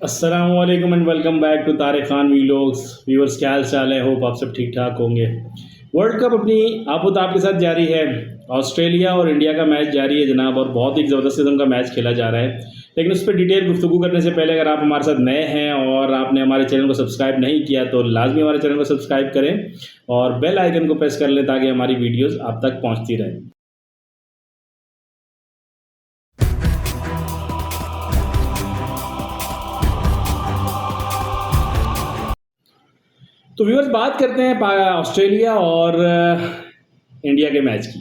अस्सलामुअलैकुम and welcome back to Tariq Khan vlogs. Viewers, क्या हाल चाल है? होप आप सब ठीक ठाक होंगे। वर्ल्ड कप अपनी आपोताप के साथ जारी है। ऑस्ट्रेलिया और इंडिया का मैच जारी है जनाब, और बहुत ही ज़बरदस्त किस्म का मैच खेला जा रहा है। लेकिन उस पर डिटेल गुफ्तगू करने से पहले अगर आप हमारे साथ नए हैं और आपने हमारे चैनल को सब्सक्राइब नहीं किया तो लाजमी हमारे चैनल को सब्सक्राइब करें और बेल आइकन को प्रेस कर लें ताकि हमारी वीडियोज़ आप तक पहुँचती रहें। तो व्यूअर्स, बात करते हैं ऑस्ट्रेलिया और इंडिया के मैच की।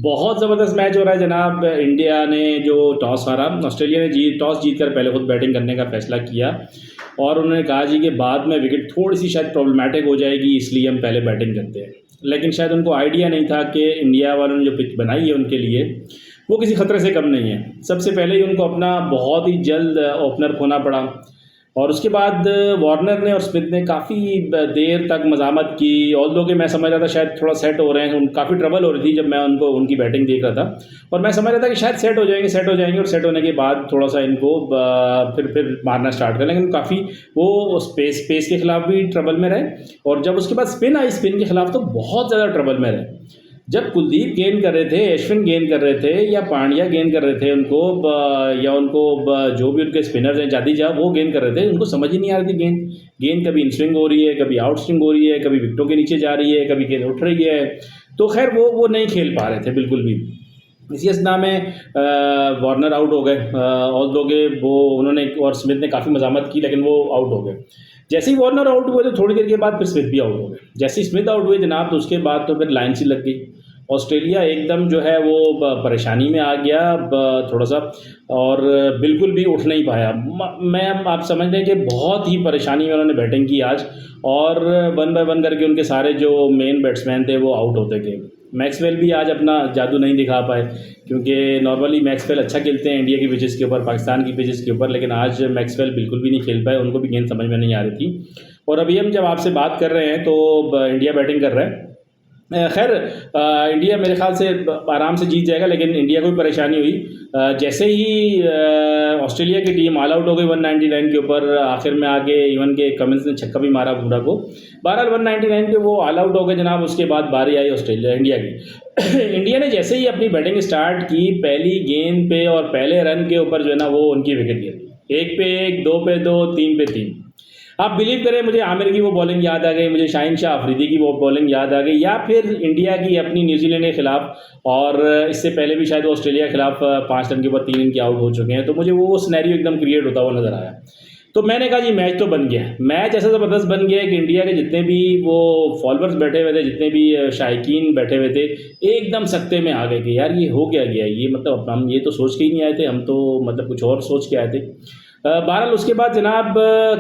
बहुत ज़बरदस्त मैच हो रहा है जनाब। इंडिया ने जो टॉस हारा, ऑस्ट्रेलिया ने टॉस जीतकर पहले खुद बैटिंग करने का फैसला किया और उन्होंने कहा जी कि बाद में विकेट थोड़ी सी शायद प्रॉब्लमेटिक हो जाएगी, इसलिए हम पहले बैटिंग करते हैं। लेकिन शायद उनको आइडिया नहीं था कि इंडिया वालों ने जो पिच बनाई है उनके लिए वो किसी खतरे से कम नहीं है। सबसे पहले ही उनको अपना बहुत ही जल्द ओपनर खोना पड़ा और उसके बाद वार्नर ने और स्मिथ ने काफ़ी देर तक मज़ामत की। ऑल दो कि मैं समझ रहा था शायद थोड़ा सेट हो रहे हैं, काफ़ी ट्रबल हो रही थी जब मैं उनकी बैटिंग देख रहा था, और मैं समझ रहा था कि शायद सेट हो जाएंगे और सेट होने के बाद थोड़ा सा इनको फिर मारना स्टार्ट करें। लेकिन काफ़ी वो स्पेस के खिलाफ भी ट्रबल में रहे, और जब उसके बाद स्पिन आई, स्पिन के खिलाफ तो बहुत ज़्यादा ट्रबल में रहे। जब कुलदीप गेंद कर रहे थे, अश्विन गेंद कर रहे थे या पांड्या गेंद कर रहे थे या उनको जो भी उनके स्पिनर्स हैं, जादेजा, वो गेंद कर रहे थे, उनको समझ ही नहीं आ रही थी गेंद कभी इन स्विंग हो रही है, कभी आउट स्विंग हो रही है, कभी विकेटों के नीचे जा रही है, कभी गेंद उठ रही है। तो खैर वो नहीं खेल पा रहे थे बिल्कुल भी। इसी असना में वार्नर आउट हो गए, ऑल दो के वो उन्होंने और स्मिथ ने काफ़ी मजामत की लेकिन वो आउट हो गए। जैसे ही वार्नर आउट हुए तो थोड़ी देर के बाद फिर स्मिथ भी आउट हो गए। जैसे ही स्मिथ आउट हुए जनाब, तो उसके बाद तो फिर लाइन सी लग गई। ऑस्ट्रेलिया एकदम जो है वो परेशानी में आ गया थोड़ा सा, और बिल्कुल भी उठ नहीं पाया। मैं आप समझ लें कि बहुत ही परेशानी में उन्होंने बैटिंग की आज, और वन बाय वन करके उनके सारे जो मेन बैट्समैन थे वो आउट होते गए। मैक्सवेल भी आज अपना जादू नहीं दिखा पाए, क्योंकि नॉर्मली मैक्सवेल अच्छा खेलते हैं इंडिया की पिचेस के ऊपर, पाकिस्तान की पिचेस के ऊपर, लेकिन आज मैक्सवेल बिल्कुल भी नहीं खेल पाए, उनको भी गेंद समझ में नहीं आ रही थी। और अभी हम जब आपसे बात कर रहे हैं तो इंडिया बैटिंग कर रहा है। खैर इंडिया मेरे ख्याल से आराम से जीत जाएगा, लेकिन इंडिया को भी परेशानी हुई। जैसे ही ऑस्ट्रेलिया की टीम ऑल आउट हो गई 199 के ऊपर, आखिर में आगे इवन के कमिंस ने छक्का भी मारा बुमराह को। बहरहाल 199 पे वो ऑल आउट हो गए जनाब। उसके बाद बारी आई इंडिया की। इंडिया ने जैसे ही अपनी बैटिंग स्टार्ट की, पहली गेंद पे और पहले रन के ऊपर जो है ना वो उनकी विकेट गिरी। 1 पे 1, 2 पे 2, 3 पे 3। आप बिलीव करें, मुझे आमिर की वो बॉलिंग याद आ गई, मुझे शाहिन शाह अफरीदी की वो बॉलिंग याद आ गई, या फिर इंडिया की अपनी न्यूजीलैंड के खिलाफ, और इससे पहले भी शायद वो ऑस्ट्रेलिया के खिलाफ 5 रन के ऊपर 3 इनके आउट हो चुके हैं। तो मुझे वो सिनेरियो एकदम क्रिएट होता हुआ नजर आया। तो मैंने कहा जी मैच तो बन गया। मैच ऐसा ज़बरदस्त बन गया कि इंडिया के जितने भी वो फॉलोअर्स बैठे हुए थे, जितने भी शायकीन बैठे हुए थे, एकदम सकते में आ गए कि यार ये हो क्या गया। ये मतलब हम ये तो सोच के ही नहीं आए थे, हम तो मतलब कुछ और सोच के आए थे। बहरहाल उसके बाद जनाब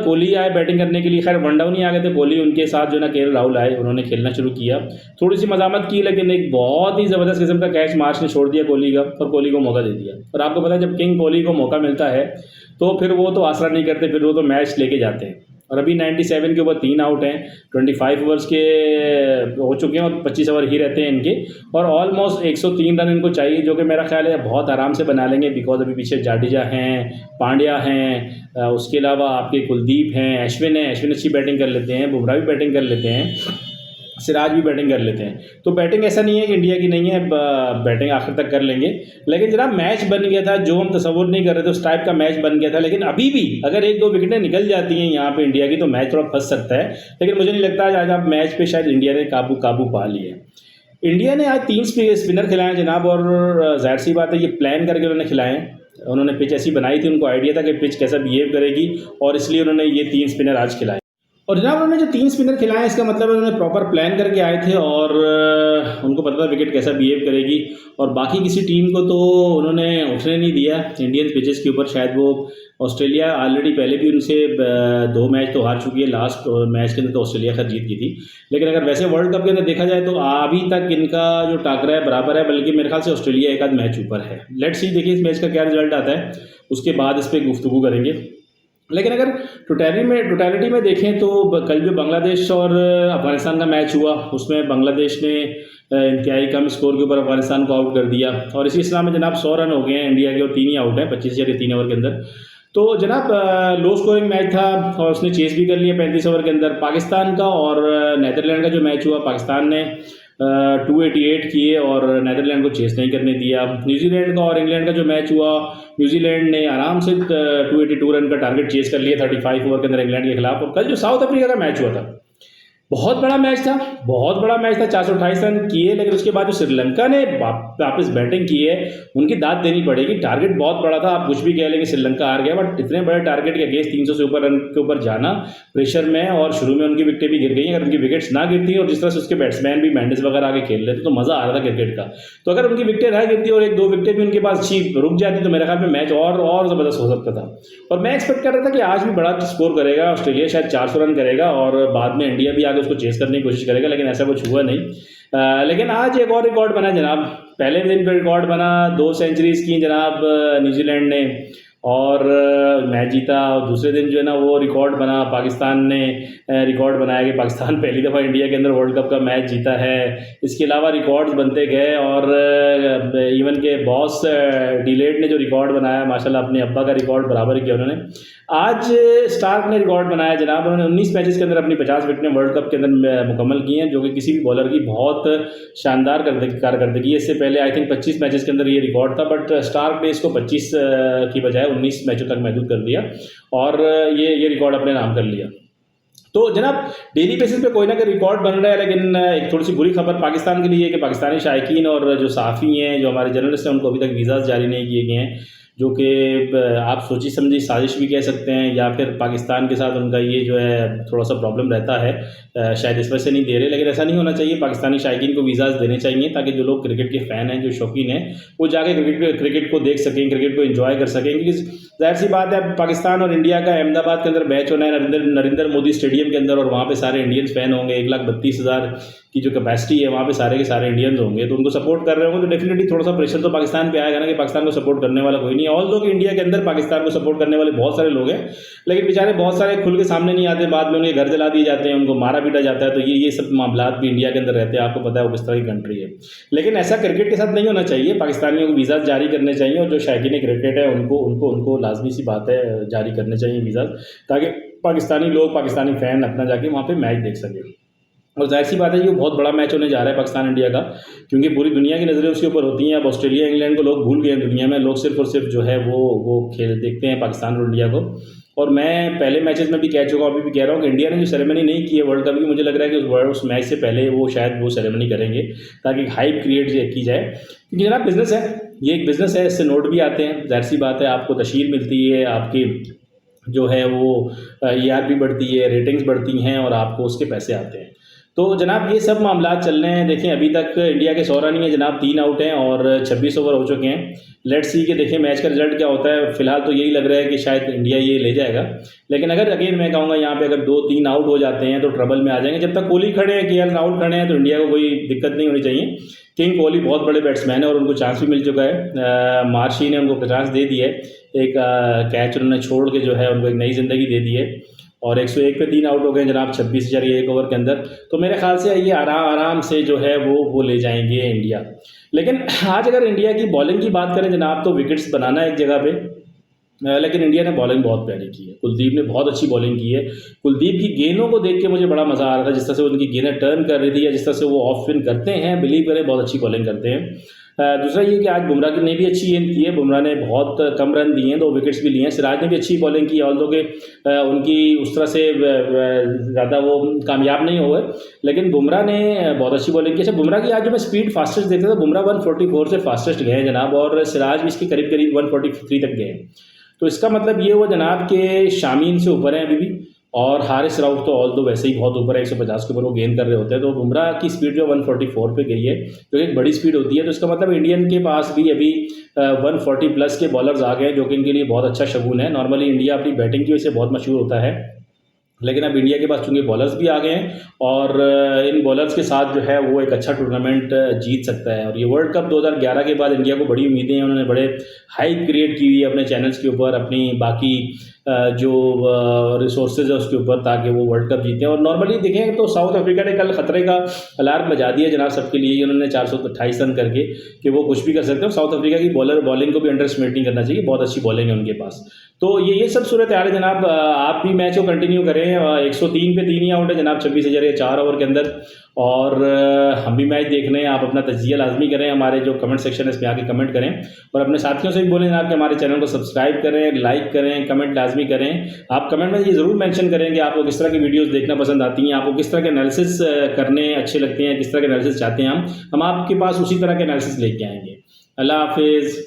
कोहली आए बैटिंग करने के लिए। खैर वन डाउन ही आ गए थे कोहली, उनके साथ जो ना केएल राहुल आए, उन्होंने खेलना शुरू किया। थोड़ी सी मजामत की, लेकिन एक बहुत ही ज़बरदस्त किस्म का कैच मार्च ने छोड़ दिया कोहली का, और कोहली को मौका दे दिया। और आपको पता है जब किंग कोहली को मौका मिलता है तो फिर वो तो आसरा नहीं करते, फिर वो तो मैच लेके जाते हैं। और अभी 97 के ऊपर 3 आउट हैं, 25 ओवर्स के हो चुके हैं और 25 ओवर ही रहते हैं इनके, और ऑलमोस्ट 103 रन इनको चाहिए, जो कि मेरा ख्याल है बहुत आराम से बना लेंगे। बिकॉज अभी पीछे जाडेजा हैं, पांड्या हैं, उसके अलावा आपके कुलदीप हैं, अश्विन अच्छी बैटिंग कर लेते हैं, बुमराह भी बैटिंग कर लेते हैं, सिराज भी बैटिंग कर लेते हैं। तो बैटिंग ऐसा नहीं है कि इंडिया की नहीं है, बैटिंग आखिर तक कर लेंगे। लेकिन जनाब मैच बन गया था, जो हम तसव्वुर नहीं कर रहे थे उस टाइप का मैच बन गया था। लेकिन अभी भी अगर 1-2 विकेटें निकल जाती हैं यहाँ पे इंडिया की तो मैच थोड़ा फंस सकता है। लेकिन मुझे नहीं लगता आज आप मैच पे शायद इंडिया ने काबू पा लिया है। इंडिया ने आज 3 स्पिनर खिलाए जनाब, और जाहिर सी बात है ये प्लान करके उन्होंने खिलाए हैं। उन्होंने पिच ऐसी बनाई थी, उनको आइडिया था कि पिच कैसा बिहेव करेगी, और इसलिए उन्होंने ये 3 स्पिनर आज खिलाए। और जनाब उन्होंने जो 3 स्पिनर खिलाए इसका मतलब उन्होंने प्रॉपर प्लान करके आए थे, और उनको पता था विकेट कैसा बिहेव करेगी। और बाकी किसी टीम को तो उन्होंने उठने नहीं दिया इंडियन पिचेस के ऊपर। शायद वो ऑस्ट्रेलिया ऑलरेडी पहले भी उनसे 2 मैच तो हार चुकी है, लास्ट मैच के अंदर तो ऑस्ट्रेलिया खैर जीत गई थी। लेकिन अगर वैसे वर्ल्ड कप के अंदर देखा जाए तो अभी तक इनका जो टाकरा है बराबर है, बल्कि मेरे ख्याल से ऑस्ट्रेलिया एक आध मैच ऊपर है। लेट्स सी, देखिए इस मैच का क्या रिजल्ट आता है, उसके बाद इस पर गुफ्तगू करेंगे। लेकिन अगर टोटलिटी में देखें तो कल जो बांग्लादेश और अफगानिस्तान का मैच हुआ उसमें बांग्लादेश ने इंतहाई कम स्कोर के ऊपर अफगानिस्तान को आउट कर दिया, और इसी सिलसिले में जनाब 100 रन हो गए हैं इंडिया के, और 3 ही आउट हैं 25 या 3 ओवर के अंदर। तो जनाब लो स्कोरिंग मैच था और उसने चेस भी कर लिया 35 ओवर के अंदर। पाकिस्तान का और नीदरलैंड का जो मैच हुआ, पाकिस्तान ने 288 किए और नीदरलैंड को चेस नहीं करने दिया। न्यूजीलैंड का और इंग्लैंड का जो मैच हुआ, न्यूजीलैंड ने आराम से 282 रन का टारगेट चेस कर लिया 35 ओवर के अंदर इंग्लैंड के खिलाफ। और कल जो साउथ अफ्रीका का मैच हुआ था, बहुत बड़ा मैच था, बहुत बड़ा मैच था। 428 रन किए, लेकिन उसके बाद जो श्रीलंका ने वापस बैटिंग की है, उनकी दाद देनी पड़ेगी। टारगेट बहुत बड़ा था, आप कुछ भी कह लेंगे श्रीलंका हार गया, बट इतने बड़े टारगेट के अगेंस्ट 300 से ऊपर रन के ऊपर जाना प्रेशर में, और शुरू में उनकी विकेटें भी गिर गई। अगर उनकी विकेट्स ना गिरती और जिस तरह से उसके बैट्समैन भी मैंडिस वगैरह आगे खेल रहे थे, तो मजा आ रहा था क्रिकेट का। तो अगर उनकी विकेटें ना गिरती और 1-2 विकेटें भी उनके पास अच्छी रुक जाती, तो मेरे ख्याल में मैच और जबरदस्त हो सकता था। और मैं एक्सपेक्ट कर रहा था कि आज भी बड़ा स्कोर करेगा ऑस्ट्रेलिया, शायद 400 रन करेगा और बाद में इंडिया भी आगे उसको चेस करने की कोशिश करेगा, लेकिन ऐसा कुछ हुआ नहीं। लेकिन आज एक और रिकॉर्ड बना जनाब। पहले दिन पे रिकॉर्ड बना, 2 सेंचुरीज की जनाब न्यूजीलैंड ने और मैच जीता। और दूसरे दिन जो है ना वो रिकॉर्ड बना, पाकिस्तान ने रिकॉर्ड बनाया कि पाकिस्तान पहली दफ़ा इंडिया के अंदर वर्ल्ड कप का मैच जीता है। इसके अलावा रिकॉर्ड्स बनते गए और इवन के बॉस डिलेट ने जो रिकॉर्ड बनाया, माशाल्लाह अपने अब्बा का रिकॉर्ड बराबर किया उन्होंने। आज स्टार्क ने रिकॉर्ड बनाया जनाब, उन्होंने 19 मैचेस के अंदर अपनी 50 विकेटें वर्ल्ड कप के अंदर मुकम्मल की हैं, जो कि किसी भी बॉलर की बहुत शानदार कारकर्दगी है। इससे पहले आई थिंक 25 मैचेस के अंदर ये रिकॉर्ड था, बट स्टार्क ने इसको 25 की बजाय 19 मैचों तक महदूद कर दिया और ये रिकॉर्ड अपने नाम कर लिया। तो जनाब डेली बेसिस पे कोई ना कोई रिकॉर्ड बन रहा है, लेकिन एक थोड़ी सी बुरी खबर पाकिस्तान के लिए है कि पाकिस्तानी शायकीन और जो सहाफ़ी हैं, जो हमारे जर्नलिस्ट हैं, उनको अभी तक वीज़ा जारी नहीं किए गए हैं, जो कि आप सोची समझी साजिश भी कह सकते हैं, या फिर पाकिस्तान के साथ उनका ये जो है थोड़ा सा प्रॉब्लम रहता है, शायद इस वजह से नहीं दे रहे। लेकिन ऐसा नहीं होना चाहिए, पाकिस्तानी शायकीन को वीज़ाज देने चाहिए ताकि जो लोग क्रिकेट के फ़ैन हैं, जो शौकीन हैं, वो जाके क्रिकेट को देख सकें, क्रिकेट को एंजॉय कर सकें। क्योंकि जाहिर सी बात है, पाकिस्तान और इंडिया का अहमदाबाद के अंदर मैच होना है, नरेंद्र मोदी स्टेडियम के अंदर, और वहाँ पे सारे इंडियंस फ़ैन होंगे। 1,32,000 की जो कैपेसिटी है, वहाँ पे सारे के सारे इंडियंस होंगे, तो उनको सपोर्ट कर रहे होंगे, तो डेफिनेटली थोड़ा सा प्रेशर तो पाकिस्तान पे आएगा ना कि पाकिस्तान को सपोर्ट करने वाला कोई नहीं है। ऑल दो कि इंडिया के अंदर पाकिस्तान को सपोर्ट करने वाले बहुत सारे लोग हैं, लेकिन बेचारे बहुत सारे खुल के सामने नहीं आते, बाद में उनके घर जला दिए जाते हैं, उनको मारा पीटा जाता है। तो ये सब मामला भी इंडिया के अंदर रहते हैं, आपको पता है वो किस तरह की कंट्री है। लेकिन ऐसा क्रिकेट के साथ नहीं होना चाहिए, पाकिस्तानियों को वीज़ा जारी करने चाहिए, और जो शौकीन क्रिकेट है उनको लाजमी सी बात है जारी करने चाहिए वीज़ा, ताकि पाकिस्तानी लोग, पाकिस्तानी फ़ैन अपना जाके वहाँ पर मैच देख सकें। और जाहिर सी बात है, ये बहुत बड़ा मैच होने जा रहा है पाकिस्तान इंडिया का, क्योंकि पूरी दुनिया की नज़रें उसके ऊपर होती हैं। अब ऑस्ट्रेलिया इंग्लैंड को लोग भूल गए हैं दुनिया में, लोग सिर्फ और सिर्फ जो है वो खेल देखते हैं पाकिस्तान और इंडिया को। और मैं पहले मैचेस में भी कह चुका हूँ, अभी भी कह रहा हूँ कि इंडिया ने जो सेरेमनी नहीं की है वर्ल्ड कप की, मुझे लग रहा है कि उस मैच से पहले वो शायद वो सेरेमनी करेंगे, ताकि हाइप क्रिएट की जाए। क्योंकि जनाब बिज़नेस है, ये एक बिज़नेस है, इससे नोट भी आते हैं, जाहिर सी बात है, आपको तशहीर मिलती है, आपकी जो है वो ERP बढ़ती है, रेटिंग्स बढ़ती हैं, और आपको उसके पैसे आते हैं। तो जनाब ये सब मामला चल रहे हैं। देखें अभी तक इंडिया के 100 रन ही है जनाब, 3 आउट हैं और 26 ओवर हो चुके हैं। लेट्स सी के देखें मैच का रिजल्ट क्या होता है। फिलहाल तो यही लग रहा है कि शायद इंडिया ये ले जाएगा, लेकिन अगर अगेन मैं कहूँगा यहाँ पे अगर 2-3 आउट हो जाते हैं तो ट्रबल में आ जाएंगे। जब तक कोहली खड़े हैं, KL राहुल खड़े हैं, तो इंडिया को कोई दिक्कत नहीं होनी चाहिए। किंग कोहली बहुत बड़े बैट्समैन है और उनको चांस भी मिल चुका है। मार्शी ने उनको चांस दे दी है, एक कैच उन्होंने छोड़ के जो है उनको एक नई ज़िंदगी दे दी है, और 101 पे 3 आउट हो गए जनाब 26,001 ओवर के अंदर। तो मेरे ख्याल से ये आराम से जो है वो ले जाएंगे इंडिया। लेकिन आज अगर इंडिया की बॉलिंग की बात करें जनाब, तो विकेट्स बनाना एक जगह पे, लेकिन इंडिया ने बॉलिंग बहुत प्यारी की है। कुलदीप ने बहुत अच्छी बॉलिंग की है। कुलदीप की गेंदों को देख के मुझे बड़ा मज़ा आ रहा था, जिस तरह से उनकी गेंदें टर्न कर रही थी, या जिस तरह से वो ऑफ स्पिन करते हैं, बिलीव करें बहुत अच्छी बॉलिंग करते हैं। दूसरा ये कि आज बुमराह ने भी अच्छी गेंद की है, बुमराह ने बहुत कम रन दिए हैं, 2 विकेट्स भी लिए हैं। सिराज ने भी अच्छी बॉलिंग की, ऑल्दो के उनकी उस तरह से ज़्यादा वो कामयाब नहीं हुए, लेकिन बुमराह ने बहुत अच्छी बॉलिंग की। अच्छा, बुमराह की आज जो मैं स्पीड फास्टेस्ट देखता था, बुमराह 144 से फास्टेस्ट गए हैं जनाब, और सिराज भी इसके करीब 143 तक गए हैं। तो इसका मतलब ये हुआ जनाब के शामीन से ऊपर है अभी भी, और हारिस राउफ तो ऑल दो वैसे ही बहुत ऊपर है, 150 के ऊपर वो गेंद कर रहे होते हैं। तो बुमराह की स्पीड जो 144 पे गई है, जो एक बड़ी स्पीड होती है। तो इसका मतलब इंडियन के पास भी अभी 140 प्लस के बॉलर्स आ गए हैं, जो कि इनके लिए बहुत अच्छा शगुन है। नॉर्मली इंडिया अपनी बैटिंग की वजह से बहुत मशहूर होता है, लेकिन अब इंडिया के पास चूंकि बॉलर्स भी आ गए हैं, और इन बॉलर्स के साथ जो है वो एक अच्छा टूर्नामेंट जीत सकता है। और ये वर्ल्ड कप 2011 के बाद इंडिया को बड़ी उम्मीदें हैं, उन्होंने बड़े हाइप क्रिएट की हुई है अपने चैनल्स के ऊपर, अपनी बाकी जो रिसोर्सेज है उसके ऊपर, ताकि वो वर्ल्ड कप जीतें। और नॉर्मली देखें तो साउथ अफ्रीका ने कल खतरे का अलार्म बजा दिया जनाब सबके लिए, उन्होंने 428 रन करके कि वो कुछ भी कर सकते हैं। साउथ अफ्रीका की बॉलिंग को भी अंडर एस्टिमेट नहीं करना चाहिए, बहुत अच्छी बॉलिंग है उनके पास। तो ये सब सूरत हाल है जनाब। आप भी मैच को कंटिन्यू करें। 103 पे 3 ही आउट है जनाब 26,4 ओवर के अंदर, और हम भी मैच देख रहे हैं। आप अपना तजिया लाजमी करें, हमारे जो कमेंट सेक्शन है इस पर आके कमेंट करें, और अपने साथियों से भी बोलें जनाब कि हमारे चैनल को सब्सक्राइब करें, लाइक करें, कमेंट लाजमी करें। आप कमेंट में ये ज़रूर मेंशन करें कि आपको किस तरह की वीडियोस देखना पसंद आती हैं, आपको किस तरह के एनालिसिस करने अच्छे लगते हैं, किस तरह के एनालिसिस चाहते हैं हम आपके पास उसी तरह के एनालिसिस लेके आएंगे। अल्लाह हाफिज़।